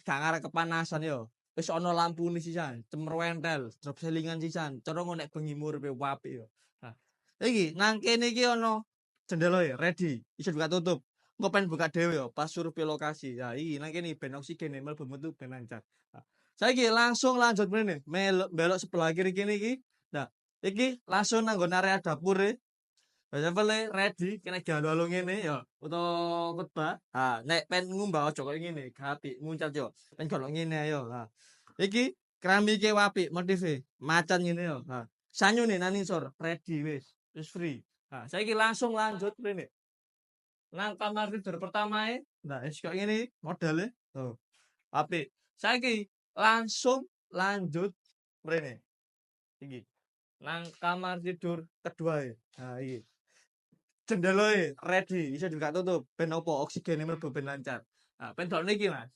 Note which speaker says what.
Speaker 1: gak ngarep kepanasan yo. Wis ana lampune sisan, cemrentel, drop selingan sisan. Cara ngono nek bengi uripe apik yo. Nah, iki nang kene iki ana jendela ya, ready, iso buka tutup. Engko pengen buka dhewe yo pas survei lokasi. Ya iki nang kene ben oksigen mlebu metu ben lancar. Nah, saiki langsung lanjut mrene, belok sebelah kiri kene iki. Nah, iki langsung nang nggon area dapur e. Level ready kena galu-galu ngene ya utawa khotbah. Nek pen ngumbah aja koyo ngene, gak apik, muncat yo. Pen koyo ngene ayo. Iki keramike apik, motive, macan ngene yo. Sanyune nang nisor, ready wis free. Saiki langsung lanjut rene. Nang kamar tidur pertamae, nah wis koyo ngene modele. Tuh, apik. Saiki langsung lanjut rene. Iki. Nang kamar tidur kedua e. Iki. Jendelae ready, iso dibuka tutup. Ben opo oksigene mlebu ben lancar. Ben dalem iki, Mas.